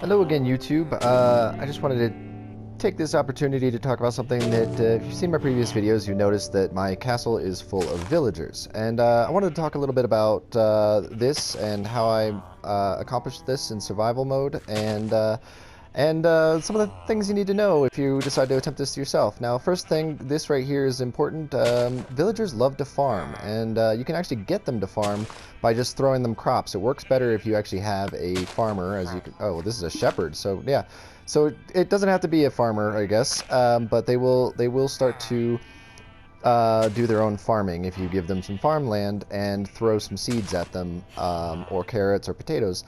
Hello again, YouTube. I just wanted to take this opportunity to talk about something that, if you've seen my previous videos, you noticed that my castle is full of villagers. And I wanted to talk a little bit about this and how I accomplished this in survival mode, and some of the things you need to know if you decide to attempt this yourself. Now, first thing, this right here is important. Villagers love to farm, and you can actually get them to farm by just throwing them crops. It works better if you actually have a farmer, as you can... Oh, this is a shepherd, so yeah. So it doesn't have to be a farmer, I guess, but they will start to do their own farming if you give them some farmland and throw some seeds at them, or carrots or potatoes.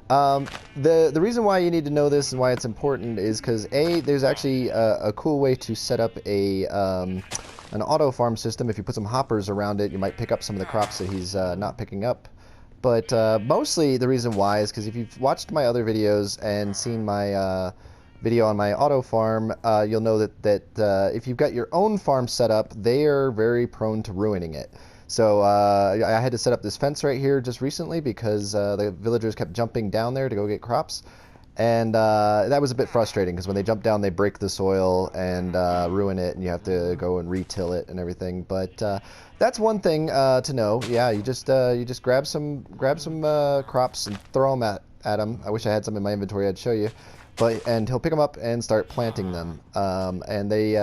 The reason why you need to know this and why it's important is because there's actually a cool way to set up an auto farm system. If you put some hoppers around it, you might pick up some of the crops that he's not picking up. But mostly the reason why is because if you've watched my other videos and seen my video on my auto farm, you'll know that if you've got your own farm set up, they are very prone to ruining it. So I had to set up this fence right here just recently because the villagers kept jumping down there to go get crops. And that was a bit frustrating because when they jump down, they break the soil and ruin it, and you have to go and re-till it and everything. But that's one thing to know. Yeah, you just grab some crops and throw them at them. I wish I had some in my inventory. I'd show you. And he'll pick them up and start planting them. And they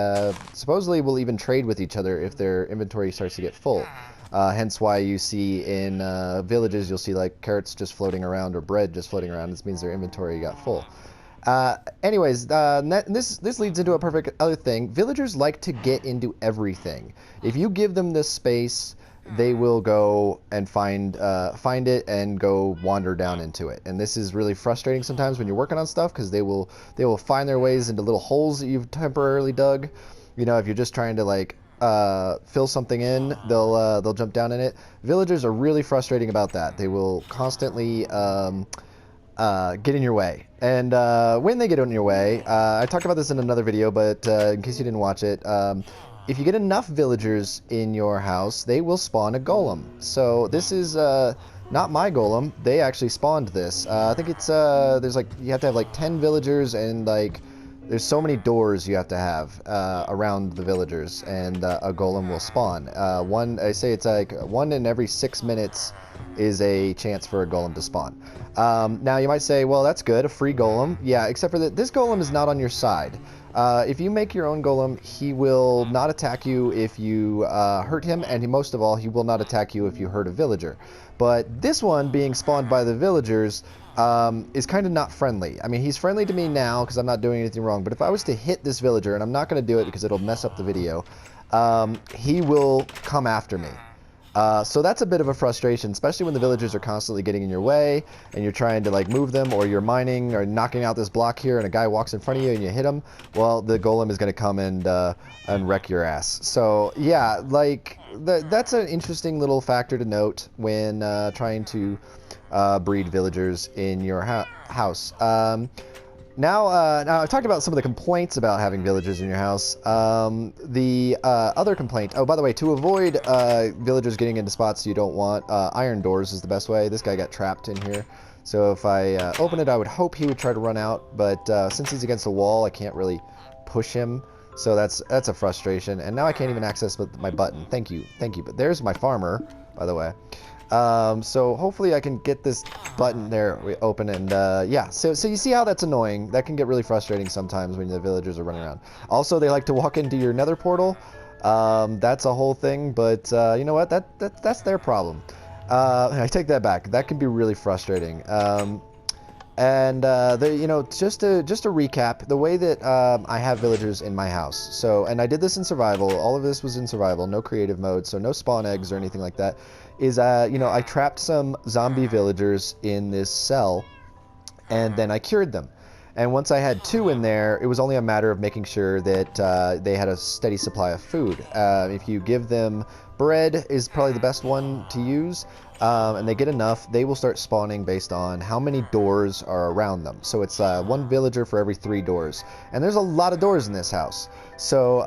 supposedly will even trade with each other if their inventory starts to get full. Hence why you see in villages, you'll see like carrots just floating around or bread just floating around. This means their inventory got full. Anyways, this leads into a perfect other thing. Villagers like to get into everything. If you give them this space, they will go and find it and go wander down into it. And this is really frustrating sometimes when you're working on stuff because they will find their ways into little holes that you've temporarily dug. You know, if you're just trying to like fill something in, they'll jump down in it. Villagers are really frustrating about that. They will constantly get in your way. And when they get in your way, I talked about this in another video, but in case you didn't watch it, if you get enough villagers in your house, they will spawn a golem. So this is not my golem. They actually spawned this. I think it's there's like, you have to have like 10 villagers, and like there's so many doors you have to have around the villagers, and a golem will spawn. I say it's like 1 in every 6 minutes is a chance for a golem to spawn. Now you might say, well, that's good, a free golem. Yeah, except for that this golem is not on your side. If you make your own golem, he will not attack you if you hurt him, and most of all, he will not attack you if you hurt a villager. But this one, being spawned by the villagers, is kind of not friendly. I mean, he's friendly to me now because I'm not doing anything wrong, but if I was to hit this villager, and I'm not going to do it because it'll mess up the video, he will come after me. So that's a bit of a frustration, especially when the villagers are constantly getting in your way and you're trying to like move them, or you're mining or knocking out this block here and a guy walks in front of you and you hit him. Well, the golem is going to come and wreck your ass. So yeah, like that's an interesting little factor to note when trying to breed villagers in your house. Now I've talked about some of the complaints about having villagers in your house. The other complaint... Oh, by the way, to avoid villagers getting into spots you don't want, iron doors is the best way. This guy got trapped in here. So if I open it, I would hope he would try to run out. But since he's against the wall, I can't really push him. So that's a frustration. And now I can't even access my button. Thank you. But there's my farmer, by the way. So hopefully I can get this button there open, and yeah, so you see how that's annoying. That can get really frustrating sometimes when the villagers are running around. Also, they like to walk into your nether portal. That's a whole thing, but you know what, that's their problem. I take that back. That can be really frustrating. You know, just to recap, the way that I have villagers in my house. So, and I did this in survival. All of this was in survival, no creative mode, so no spawn eggs or anything like that. Is you know, I trapped some zombie villagers in this cell, and then I cured them. And once I had 2 in there, it was only a matter of making sure that they had a steady supply of food. If you give them bread, is probably the best one to use. And they get enough, they will start spawning based on how many doors are around them. So it's 1 villager for every 3 doors. And there's a lot of doors in this house. So,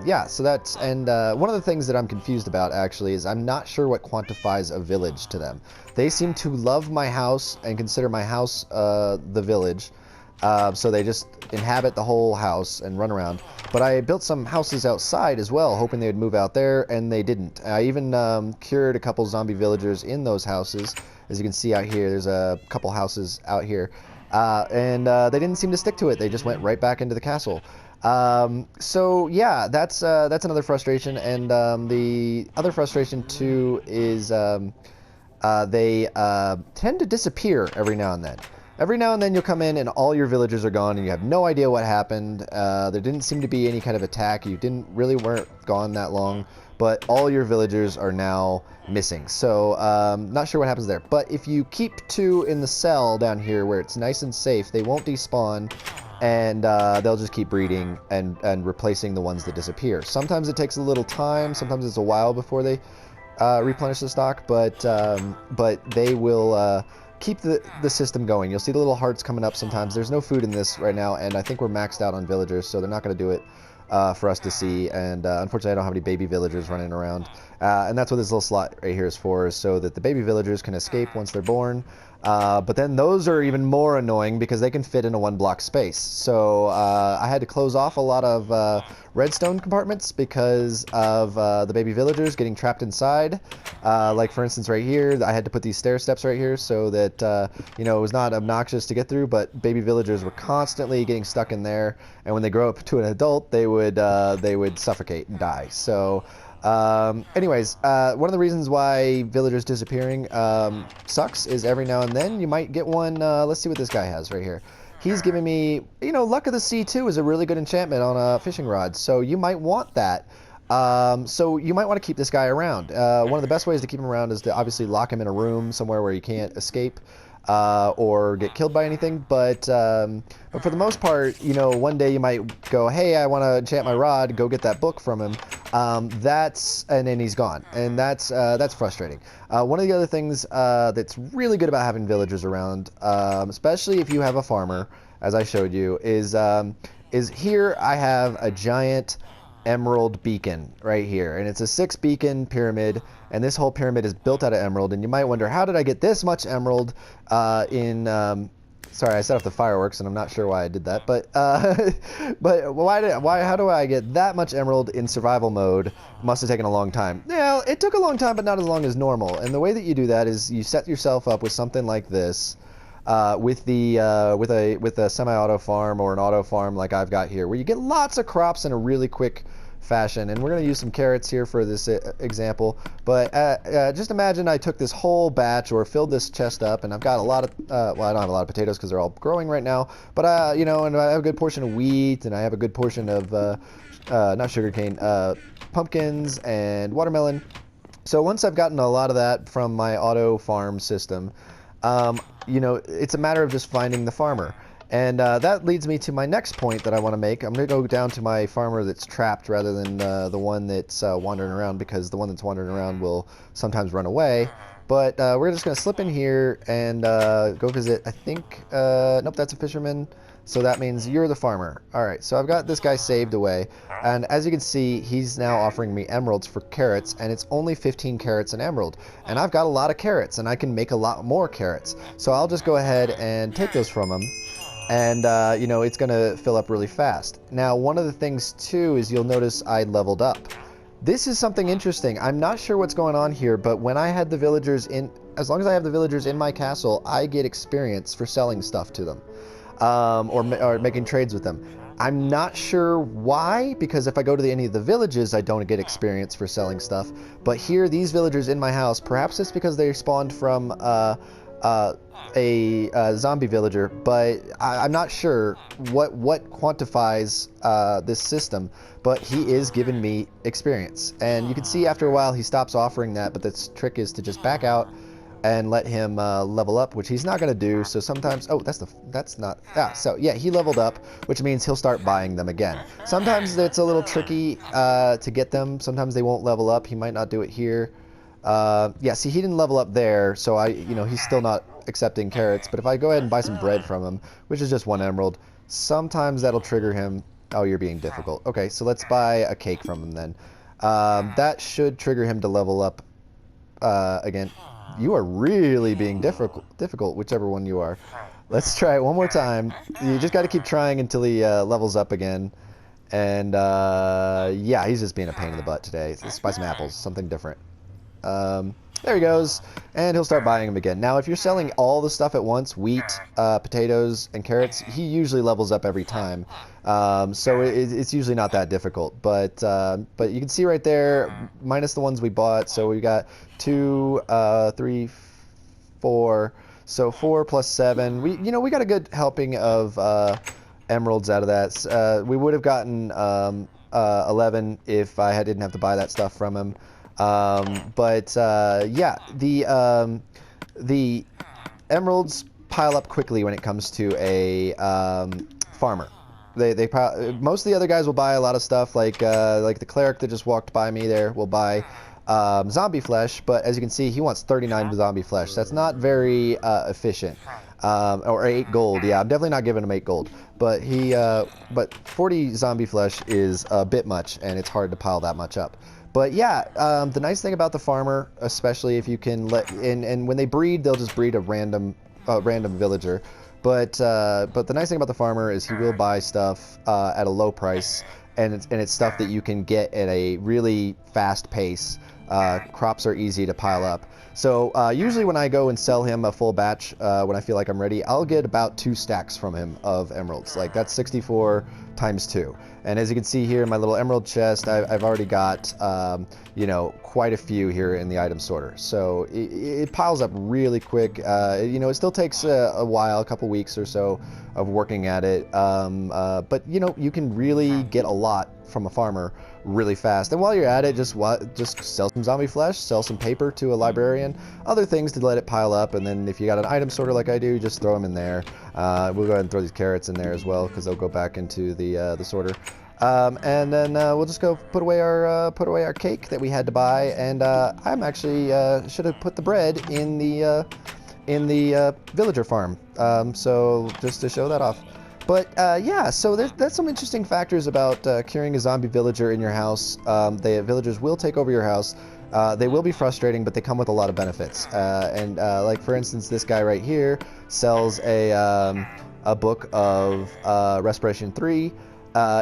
yeah, so that's... And one of the things that I'm confused about, actually, is I'm not sure what quantifies a village to them. They seem to love my house and consider my house the village. So they just inhabit the whole house and run around. But I built some houses outside as well, hoping they would move out there, and they didn't. I even cured a couple zombie villagers in those houses. As you can see out here, there's a couple houses out here. And they didn't seem to stick to it. They just went right back into the castle. So yeah, that's another frustration. And the other frustration too is they tend to disappear every now and then. Every now and then you'll come in and all your villagers are gone and you have no idea what happened. There didn't seem to be any kind of attack. You weren't gone that long, but all your villagers are now missing. So not sure what happens there. But if you keep 2 in the cell down here where it's nice and safe, they won't despawn, and they'll just keep breeding and replacing the ones that disappear. Sometimes it takes a little time. Sometimes it's a while before they replenish the stock, but they will keep the system going. You'll see the little hearts coming up sometimes. There's no food in this right now, and I think we're maxed out on villagers, so they're not going to do it for us to see. And unfortunately, I don't have any baby villagers running around. And that's what this little slot right here is for, is so that the baby villagers can escape once they're born. But then those are even more annoying because they can fit in a 1-block space. So I had to close off a lot of redstone compartments because of the baby villagers getting trapped inside. Like for instance right here, I had to put these stair steps right here so that you know, it was not obnoxious to get through, but baby villagers were constantly getting stuck in there, and when they grow up to an adult, they would suffocate and die. So anyways, one of the reasons why villagers disappearing sucks is every now and then you might get one. Let's see what this guy has right here. He's giving me, you know, Luck of the Sea 2 is a really good enchantment on a fishing rod, so you might want that. So you might want to keep this guy around. One of the best ways to keep him around is to obviously lock him in a room somewhere where he can't escape or get killed by anything. But for the most part, you know, one day you might go, hey, I want to enchant my rod, go get that book from him. And then he's gone, and that's frustrating. One of the other things that's really good about having villagers around, especially if you have a farmer, as I showed you, is here I have a giant emerald beacon right here, and it's a 6 beacon pyramid, and this whole pyramid is built out of emerald. And you might wonder, how did I get this much emerald sorry, I set off the fireworks, and I'm not sure why I did that, but how do I get that much emerald in survival mode? Must have taken a long time. Yeah, it took a long time, but not as long as normal. And the way that you do that is you set yourself up with something like this, with a semi-auto farm or an auto farm like I've got here, where you get lots of crops in a really quick fashion. And we're going to use some carrots here for this example, but just imagine I took this whole batch or filled this chest up, and I've got a lot of well, I don't have a lot of potatoes because they're all growing right now, but you know, and I have a good portion of wheat, and I have a good portion of not sugarcane, pumpkins and watermelon. So once I've gotten a lot of that from my auto farm system, you know, it's a matter of just finding the farmer. And that leads me to my next point that I want to make. I'm going to go down to my farmer that's trapped rather than the one that's wandering around, because the one that's wandering around will sometimes run away. But we're just going to slip in here and go visit, I think, nope, that's a fisherman. So that means you're the farmer. All right, so I've got this guy saved away. And as you can see, he's now offering me emeralds for carrots, and it's only 15 carrots an emerald. And I've got a lot of carrots, and I can make a lot more carrots. So I'll just go ahead and take those from him. And, you know, it's going to fill up really fast. Now, one of the things, too, is you'll notice I leveled up. This is something interesting. I'm not sure what's going on here, but when I had the villagers in, as long as I have the villagers in my castle, I get experience for selling stuff to them, or making trades with them. I'm not sure why, because if I go to any of the villages, I don't get experience for selling stuff. But here, these villagers in my house, perhaps it's because they spawned from a zombie villager, but I'm not sure what quantifies this system, but he is giving me experience. And you can see after a while he stops offering that, but the trick is to just back out and let him level up, which he's not going to do. So sometimes, oh, that's not, so yeah, he leveled up, which means he'll start buying them again. Sometimes it's a little tricky to get them. Sometimes they won't level up. He might not do it here. Yeah, see, he didn't level up there, so you know, he's still not accepting carrots. But if I go ahead and buy some bread from him, which is just 1 emerald, sometimes that'll trigger him. Oh, you're being difficult. Okay, so let's buy a cake from him then. That should trigger him to level up again. You are really being difficult, whichever one you are. Let's try it one more time. You just got to keep trying until he levels up again. And yeah, he's just being a pain in the butt today. Let's buy some apples, something different. There he goes, and he'll start buying them again. Now, if you're selling all the stuff at once, wheat, potatoes, and carrots, he usually levels up every time. So it's usually not that difficult. But you can see right there, minus the ones we bought. So we got 2, 3, 4. So 4 plus 7. We got a good helping of emeralds out of that. We would have gotten 11 if I didn't have to buy that stuff from him. Yeah, the emeralds pile up quickly when it comes to a farmer. Most of the other guys will buy a lot of stuff, like the cleric that just walked by me there will buy zombie flesh, but as you can see, he wants 39 zombie flesh. That's not very efficient. Or 8 gold. Yeah, I'm definitely not giving him 8 gold. But but 40 zombie flesh is a bit much, and it's hard to pile that much up. But yeah, the nice thing about the farmer, especially if you can and when they breed, they'll just breed a random villager. But the nice thing about the farmer is he will buy stuff at a low price, and it's stuff that you can get at a really fast pace. Crops are easy to pile up. So usually when I go and sell him a full batch, when I feel like I'm ready, I'll get about 2 stacks from him of emeralds. Like that's 64 times 2. And as you can see here in my little emerald chest, I've already got quite a few here in the item sorter. So it piles up really quick. It still takes a while, a couple weeks or so of working at it. But you can really get a lot from a farmer really fast. And while you're at it, just sell some zombie flesh, sell some paper to a librarian, other things to let it pile up. And then if you got an item sorter like I do, just throw them in there. We'll go ahead and throw these carrots in there as well because they'll go back into the sorter. And then we'll just go put away our cake that we had to buy. And I'm actually should have put the bread in the villager farm. So just to show that off. But yeah, so that's some interesting factors about curing a zombie villager in your house. The villagers will take over your house. They will be frustrating, but they come with a lot of benefits. Like for instance, this guy right here sells a book of Respiration 3.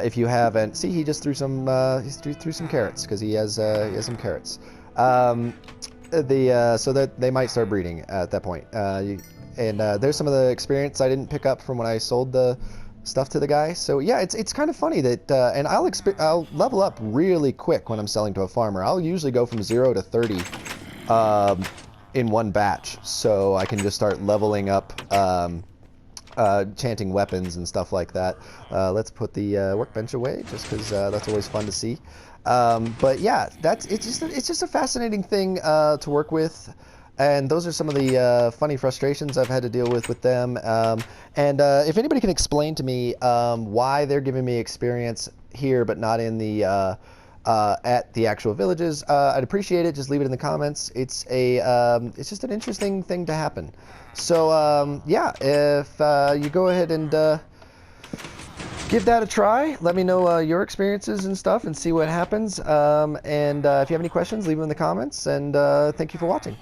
If you haven't, see, he just threw some threw some carrots because he has some carrots. So that they might start breeding at that point. There's some of the experience I didn't pick up from when I sold the stuff to the guy. So yeah, it's kind of funny that, and I'll level up really quick when I'm selling to a farmer. I'll usually go from 0 to 30 in one batch, so I can just start leveling up, chanting weapons and stuff like that. Let's put the workbench away just because that's always fun to see. But yeah, it's just a fascinating thing to work with. And those are some of the funny frustrations I've had to deal with them. If anybody can explain to me why they're giving me experience here but not in the at the actual villages, I'd appreciate it. Just leave it in the comments. It's just an interesting thing to happen. So yeah, if you go ahead and give that a try. Let me know your experiences and stuff and see what happens. If you have any questions, leave them in the comments. And thank you for watching.